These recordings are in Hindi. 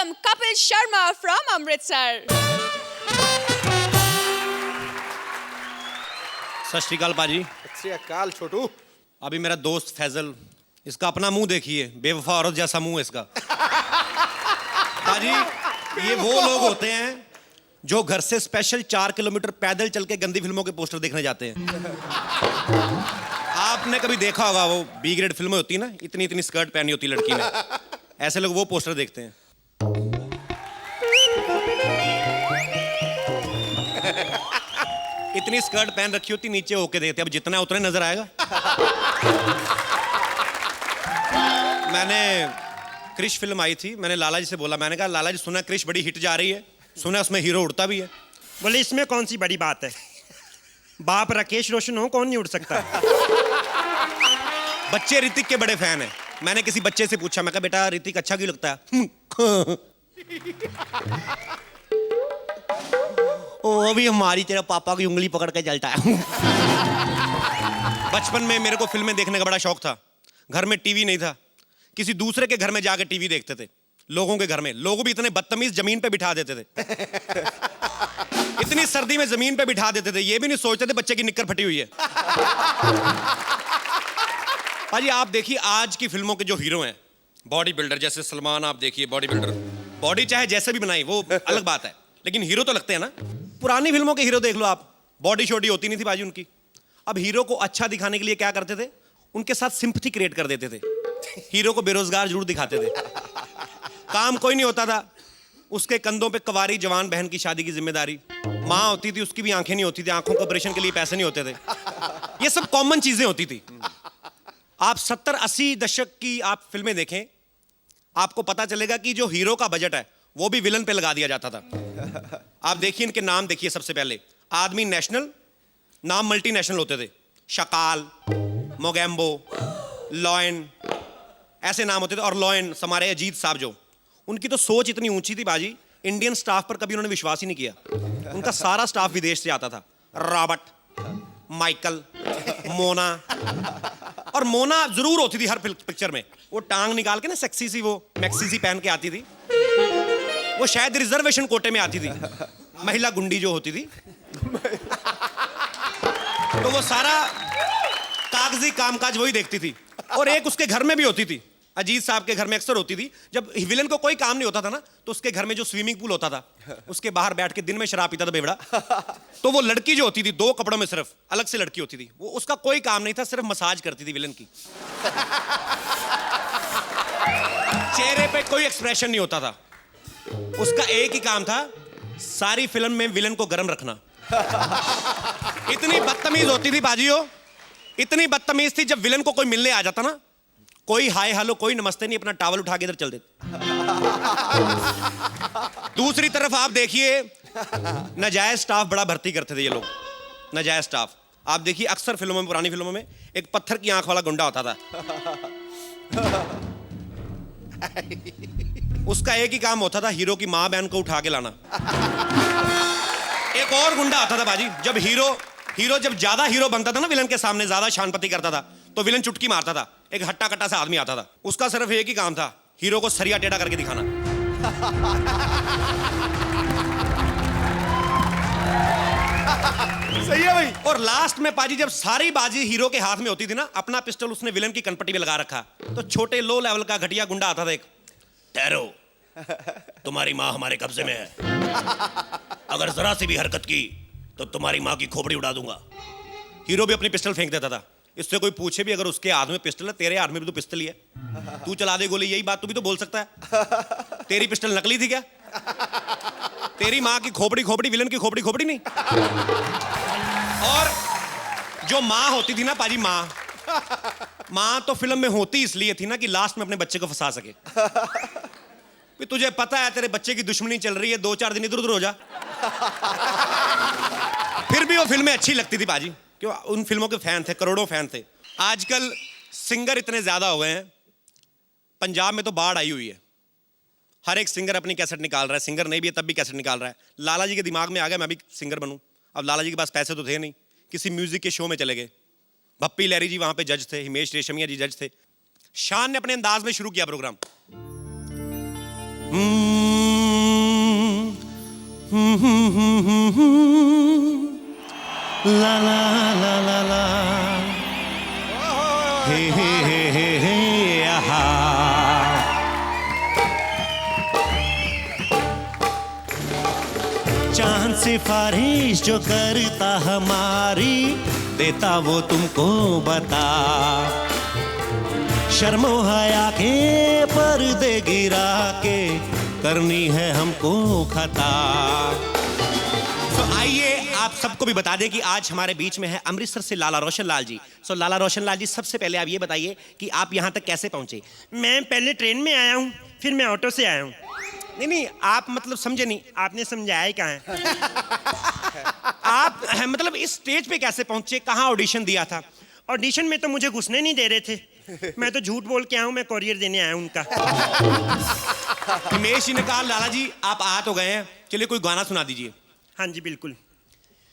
welcome Kapil Sharma from Amritsar. सत श्री अकाल पाजी। सत श्री अकाल छोटू। अभी मेरा दोस्त फैजल, इसका अपना मुंह देखिए, बेवफा औरत जैसा मुंह है इसका। पाजी, ये वो लोग होते हैं जो घर से स्पेशल 4 किलोमीटर पैदल चल के गंदी फिल्मों के पोस्टर देखने जाते हैं। आपने कभी देखा होगा वो बी ग्रेड फिल्में होती है ना, इतनी इतनी स्कर्ट पहनी होती लड़की ने, ऐसे लोग वो पोस्टर देखते हैं। इतनी स्कर्ट पहन रखी होती, नीचे होके देखते, अब जितना उतने नजर आएगा। मैंने क्रिश फिल्म आई थी, मैंने लाला जी से बोला, मैंने कहा लाला जी सुना क्रिश बड़ी हिट जा रही है, सुना उसमें हीरो उड़ता भी है। बोले इसमें कौन सी बड़ी बात है, बाप राकेश रोशन हो, कौन नहीं उड़ सकता। बच्चे ऋतिक के बड़े फैन हैं। मैंने किसी बच्चे से पूछा, मैं कहा बेटा ऋतिक अच्छा क्यों लगता है? वो भी हमारी तेरा पापा की उंगली पकड़ के चलता है। बचपन में मेरे को फिल्में देखने का बड़ा शौक था। घर में टीवी नहीं था, किसी दूसरे के घर में जाके टीवी देखते थे, लोगों के घर में। लोग भी इतने बदतमीज जमीन पे बिठा देते थे। इतनी सर्दी में जमीन पे बिठा देते थे, ये भी नहीं सोचते थे बच्चे की निक्कर फटी हुई है। भाजी आप देखिए आज की फिल्मों के जो हीरो हैं, बॉडी बिल्डर, जैसे सलमान आप देखिए बॉडी बिल्डर, बॉडी चाहे जैसे भी बनाई वो अलग बात है, लेकिन हीरो तो लगते हैं ना। पुरानी फिल्मों के हीरो देख लो आप, बॉडी शॉडी होती नहीं थी बाजी उनकी। अब हीरो को अच्छा दिखाने के लिए क्या करते थे, उनके साथ सिंपैथी क्रिएट कर देते थे। हीरो को बेरोजगार जरूर दिखाते थे, काम कोई नहीं होता था, उसके कंधों पे कवारी जवान बहन की शादी की जिम्मेदारी, माँ होती थी उसकी भी आंखें नहीं होती थी, आंखों के ऑपरेशन के लिए पैसे नहीं होते थे। ये सब कॉमन चीजें होती थी। आप 70-80 दशक की आप फिल्में देखें, आपको पता चलेगा कि जो हीरो का बजट है वो भी विलन पे लगा दिया जाता था। आप देखिए इनके नाम देखिए, सबसे पहले आदमी नेशनल, नाम मल्टीनेशनल होते थे। शकाल, मोगैम्बो, लॉयन, ऐसे नाम होते थे। और लॉयन हमारे अजीत साहब, जो उनकी तो सोच इतनी ऊंची थी बाजी, इंडियन स्टाफ पर कभी उन्होंने विश्वास ही नहीं किया। उनका सारा स्टाफ विदेश से आता था। Robert, Michael, Mona. और मोना जरूर होती थी हर पिक्चर में, वो टांग निकाल के ना सेक्सी सी वो मैक्सी सी पहन के आती थी। वो शायद रिजर्वेशन कोटे में आती थी, महिला गुंडी जो होती थी। तो वो सारा कागजी कामकाज वही देखती थी। और एक उसके घर में भी होती थी, अजीत साहब के घर में अक्सर होती थी। जब विलन को कोई काम नहीं होता था ना, तो उसके घर में जो स्विमिंग पूल होता था, उसके बाहर बैठ के दिन में शराब पीता था बेवड़ा। तो वो लड़की जो होती थी, 2 कपड़ों में सिर्फ अलग से लड़की होती थी, वो उसका कोई काम नहीं था, सिर्फ मसाज करती थी विलन की। चेहरे पे कोई एक्सप्रेशन नहीं होता था, उसका एक ही काम था, सारी फिल्म में विलन को गर्म रखना। इतनी बदतमीज होती थी बाजियो, इतनी बदतमीज थी, जब विलन को कोई मिलने आ जाता ना, कोई हाय हेलो कोई नमस्ते नहीं, अपना टॉवल उठा के इधर चल देते। दूसरी तरफ आप देखिए नाजायज स्टाफ बड़ा भर्ती करते थे ये लोग, नाजायज स्टाफ। आप देखिए अक्सर फिल्मों में, पुरानी फिल्मों में एक पत्थर की आंख वाला गुंडा होता था। उसका एक ही काम होता था, हीरो की मां बहन को उठा के लाना। एक और गुंडा आता था बाजी, जब हीरो जब ज्यादा हीरो बनता था ना, विलन के सामने ज्यादा शानपति करता था, तो विलन चुटकी मारता था। एक हट्टा कट्टा सा आदमी आता था, उसका सिर्फ एक ही काम था, हीरो को सरिया टेढ़ा करके दिखाना। सही है भाई। और लास्ट में पाजी जब सारी बाजी हीरो के हाथ में होती थी ना, अपना पिस्टल उसने विलन की कनपट्टी में लगा रखा, तो छोटे लो लेवल का घटिया गुंडा आता था एक, ठहरो, तुम्हारी माँ हमारे कब्जे में है, अगर जरा सी भी हरकत की तो तुम्हारी माँ की खोपड़ी उड़ा दूंगा। हीरो भी अपनी पिस्टल फेंक देता था। इससे कोई पूछे भी, अगर उसके हाथ में पिस्टल है, तेरे हाथ में भी तो पिस्टल ही है, तू चला दे गोली, यही बात तू भी तो बोल सकता है। तेरी पिस्टल नकली थी क्या? तेरी माँ की खोपड़ी विलन की खोपड़ी नहीं। और जो माँ होती थी ना पाजी, माँ तो फिल्म में होती इसलिए थी ना कि लास्ट में अपने बच्चे को फंसा सके। तुझे पता है तेरे बच्चे की दुश्मनी चल रही है, 2-4 दिन इधर उधर हो जा। फिर भी वो फिल्में अच्छी लगती थी बाजी, क्यों? उन फिल्मों के फैन थे, करोड़ों फैन थे। आजकल सिंगर इतने ज्यादा हो गए हैं, पंजाब में तो बाढ़ आई हुई है, हर एक सिंगर अपनी कैसेट निकाल रहा है, सिंगर नहीं भी है तब भी कैसेट निकाल रहा है। लाला जी के दिमाग में आ गया मैं भी सिंगर बनूं। अब लाला जी के पास पैसे तो थे नहीं, किसी म्यूजिक के शो में चले गए। भप्पी लहरी जी वहां पे जज थे, हिमेश रेशमिया जी जज थे। शान ने अपने अंदाज में शुरू किया प्रोग्राम। ला ला ला ला ला हे आहा। चांद सिफारिश जो करता हमारी, देता वो तुमको बता। शर्मो हया के पर्दे गिरा के करनी है हमको खता। तो आइए आप सबको भी बता दें कि आज हमारे बीच में है अमृतसर से लाला रोशन लाल जी। सो लाला रोशन लाल जी, सबसे पहले आप ये बताइए कि आप यहाँ तक कैसे पहुंचे? मैं पहले ट्रेन में आया हूँ, फिर मैं ऑटो से आया हूँ। नहीं, आप मतलब समझे नहीं। आपने समझाया ही कहाँ है? आप मतलब इस स्टेज पे कैसे पहुंचे? कहाँ ऑडिशन दिया था? ऑडिशन में तो मुझे घुसने नहीं दे रहे थे। मैं तो झूठ बोल के आया हूँ, मैं कोरियर देने आया हूँ उनका। हिमेश जी ने कहा लाला जी आप आ तो गए हैं, चलिए कोई गाना सुना दीजिए। हाँ जी बिल्कुल।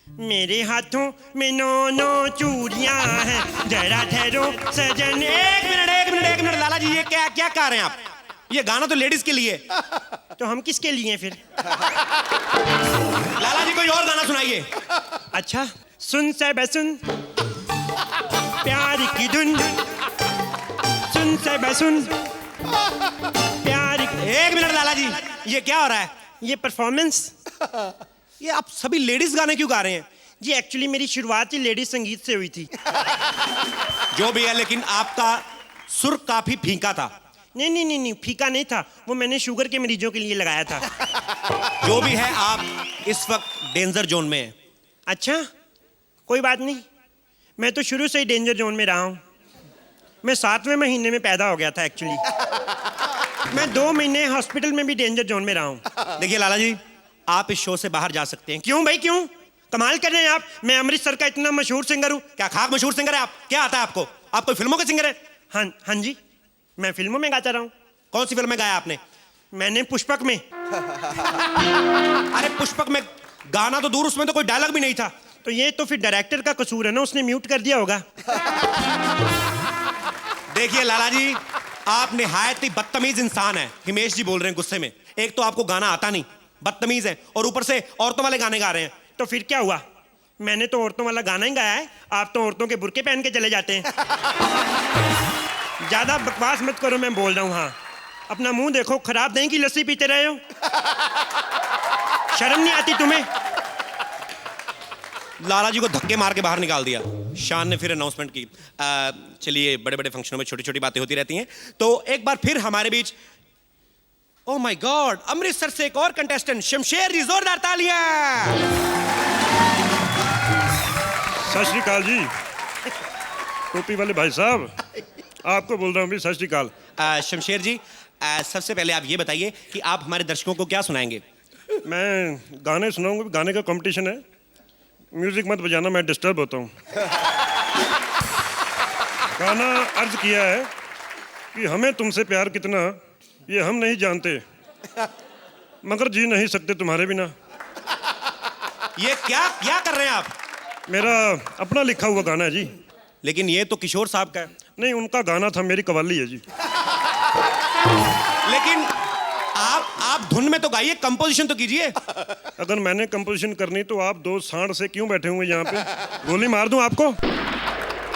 मेरे हाथों में 9 चूड़ियां हैं, जरा ठहरो सजन। एक मिनट लाला जी, ये क्या क्या कह रहे हैं आप? ये गाना तो लेडीज के लिए। तो हम किसके लिए फिर? लाला जी कोई और गाना सुनाइए। अच्छा, सुन सब सुन प्यार की धुन, सुन सब सुन प्यार। एक मिनट लाला जी, ये क्या हो रहा है? ये परफॉर्मेंस। ये आप सभी लेडीज गाने क्यों गा रहे हैं? जी एक्चुअली मेरी शुरुआत ही लेडीज संगीत से हुई थी। जो भी है, लेकिन आपका सुर काफी फीका था। नहीं, फीका नहीं था, वो मैंने शुगर के मरीजों के लिए लगाया था। जो भी है, आप इस वक्त डेंजर जोन में हैं। अच्छा, कोई बात नहीं, मैं तो शुरू से ही डेंजर जोन में रहा हूँ। मैं 7वें महीने में पैदा हो गया था एक्चुअली। मैं 2 महीने हॉस्पिटल में भी डेंजर जोन में रहा हूँ। देखिए लाला जी, आप इस शो से बाहर जा सकते हैं। क्यों भाई, क्यों? कमाल कर रहे हैं आप। मैं अमृतसर का इतना मशहूर सिंगर हूँ। क्या खाक मशहूर सिंगर है आप? क्या आता है आपको? आप कोई फिल्मों के सिंगर है? हाँ जी, मैं फिल्मों में गाता रहा हूँ। कौन सी फिल्म में गाया आपने? मैंने पुष्पक में। अरे पुष्पक में गाना तो दूर, उसमें तो कोई डायलॉग भी नहीं था। तो ये तो फिर डायरेक्टर का कसूर है ना, उसने म्यूट कर दिया होगा। देखिए लाला जी, आप निहायत ही बदतमीज इंसान है। हिमेश जी बोल रहे हैं गुस्से में। एक तो आपको गाना आता नहीं, बदतमीज है, और ऊपर से औरतों वाले गाने गा रहे हैं। तो फिर क्या हुआ? मैंने तो औरतों वाला गाना ही गाया है। आप तो औरतों के बुर्के पहन के चले जाते हैं। ज्यादा बकवास मत करो, मैं बोल रहा हूँ। हाँ, अपना मुंह देखो, खराब दही की लस्सी पीते रहे हो। शर्म नहीं आती तुम्हें? लाला जी को धक्के मार के बाहर निकाल दिया। शान ने फिर अनाउंसमेंट की। चलिए, बड़े बड़े फंक्शनों में छोटी छोटी बातें होती रहती हैं। तो एक बार फिर हमारे बीच, ओह माय गॉड, अमृतसर से एक और कंटेस्टेंट शमशेर जी, जोरदार तालियां। सत श्री अकाल जी, टोपी वाले भाई साहब, आपको बोल रहा हूँ भी सत श्री अकाल। शमशेर जी, सबसे पहले आप ये बताइए कि आप हमारे दर्शकों को क्या सुनाएंगे? मैं गाने सुनाऊंगा, गाने का कंपटीशन है। म्यूजिक मत बजाना, मैं डिस्टर्ब होता हूँ। गाना अर्ज किया है कि हमें तुमसे प्यार कितना ये हम नहीं जानते, मगर जी नहीं सकते तुम्हारे बिना। ये क्या क्या कर रहे हैं आप? मेरा अपना लिखा हुआ गाना है जी। लेकिन ये तो किशोर साहब का है। नहीं, उनका गाना था, मेरी कव्वाली है जी। लेकिन आप धुन में तो गाइए, कंपोजिशन तो कीजिए। अगर मैंने कंपोजिशन करनी तो आप 2 सांड से क्यों बैठे हुए यहाँ पे? गोली मार दूं आपको?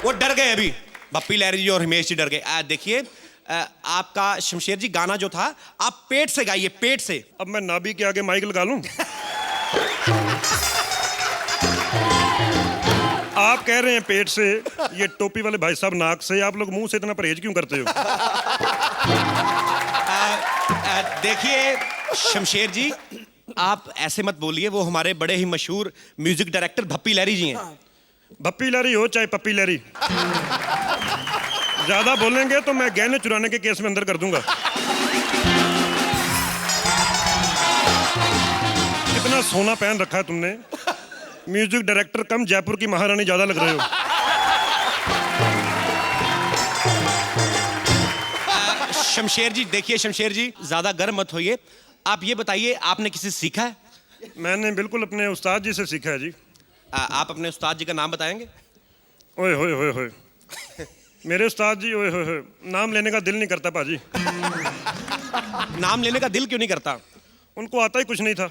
वो डर गए अभी, बप्पी लहरी जी और हिमेश जी डर गए। देखिए, आपका शमशेर जी गाना जो था, आप पेट से गाइए, पेट से। अब मैं नाभि के आगे माइक लगा लूं? आप कह रहे हैं पेट से, ये टोपी वाले भाई साहब नाक से। आप लोग मुंह से इतना परहेज क्यों करते हो? देखिए शमशेर जी, आप ऐसे मत बोलिए। वो हमारे बड़े ही मशहूर म्यूजिक डायरेक्टर भप्पी लहरी जी हैं। भप्पी लहरी हो चाहे पप्पी लहरी, ज्यादा बोलेंगे तो मैं गहने चुराने के केस में अंदर कर दूंगा। कितना सोना पहन रखा है तुमने। म्यूजिक डायरेक्टर कम जयपुर की महारानी ज्यादा लग रहे हो। शमशेर जी, देखिए शमशेर जी, ज्यादा गर्म मत होइए। आप ये बताइए, आपने किसी से सीखा है? मैंने बिल्कुल अपने उस्ताद जी से सीखा है जी। आप अपने उस्ताद जी का नाम बताएंगे? ओए होए होए होए, मेरे उस्ताद जी, ओए होए होए, नाम लेने का दिल नहीं करता पाजी। नाम लेने का दिल क्यों नहीं करता? उनको आता ही कुछ नहीं था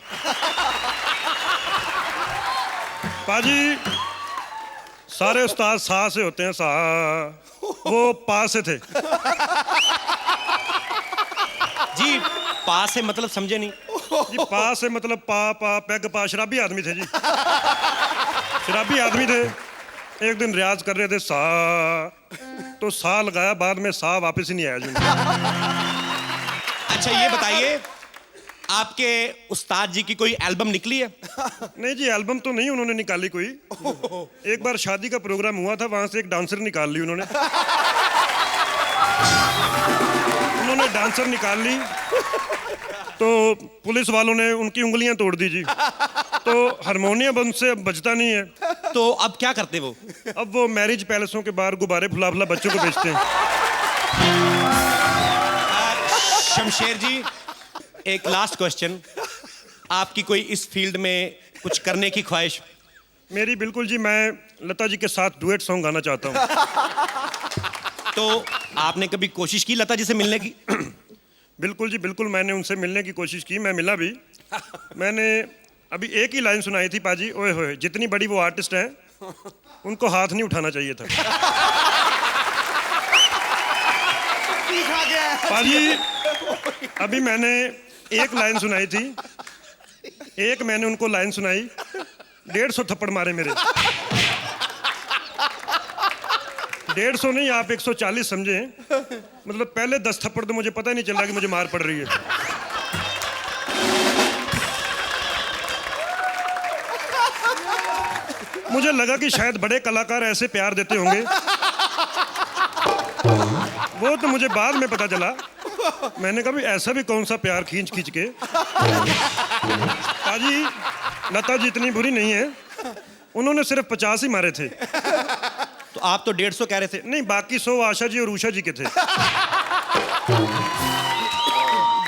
पाजी। सारे उस्ताद सा से होते हैं, सा। वो पा से थे। जी पास है मतलब समझे नहीं। जी पा से मतलब पा पा पैग पा, शराबी आदमी थे जी। शराबी आदमी थे। एक दिन रियाज कर रहे थे सा, तो सा लगाया, बाद में सा वापस ही नहीं आया जी। अच्छा ये बताइए आपके उस्ताद जी की कोई एल्बम निकली है? नहीं जी, एल्बम तो नहीं उन्होंने निकाली कोई। एक बार शादी का प्रोग्राम हुआ था, वहां से एक डांसर निकाल ली उन्होंने। उन्होंने डांसर निकाल ली तो पुलिस वालों ने उनकी उंगलियां तोड़ दी जी। तो हारमोनियम उनसे अब बजता नहीं है। तो अब क्या करते वो? अब वो मैरिज पैलेसों के बाहर गुब्बारे फुला फुला बच्चों को बेचते हैं। शमशेर जी एक लास्ट क्वेश्चन, आपकी कोई इस फील्ड में कुछ करने की ख्वाहिश? मेरी बिल्कुल जी, मैं लता जी के साथ डुएट सॉन्ग गाना चाहता हूँ। तो आपने कभी कोशिश की लता जी से मिलने की? बिल्कुल जी बिल्कुल, मैंने उनसे मिलने की कोशिश की, मैं मिला भी। मैंने अभी एक ही लाइन सुनाई थी, पाजी ओए होए, जितनी बड़ी वो आर्टिस्ट हैं उनको हाथ नहीं उठाना चाहिए था। पाजी अभी मैंने एक लाइन सुनाई थी, एक मैंने उनको लाइन सुनाई, 150 थप्पड़ मारे मेरे। 150 नहीं, आप 140 समझे। मतलब पहले 10 थप्पड़ तो मुझे पता ही नहीं चल रहा कि मुझे मार पड़ रही है। मुझे लगा कि शायद बड़े कलाकार ऐसे प्यार देते होंगे, वो तो मुझे बाद में पता चला। मैंने कहा भी ऐसा भी कौन सा प्यार खींच खींच के। पाजी लता जी इतनी बुरी नहीं है, उन्होंने सिर्फ 50 ही मारे थे। तो आप तो 150 कह रहे थे। नहीं, बाकी 100 आशा जी और उषा जी के थे।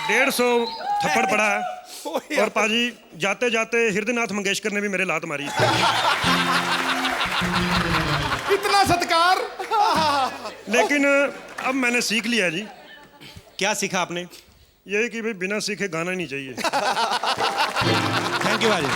150 थप्पड़ पड़ा है। और पाजी जाते जाते हृदयनाथ मंगेशकर ने भी मेरे लात मारी। इतना सत्कार। लेकिन अब मैंने सीख लिया जी। क्या सीखा आपने? यही कि भाई बिना सीखे गाना ही नहीं चाहिए। थैंक यू भाजी।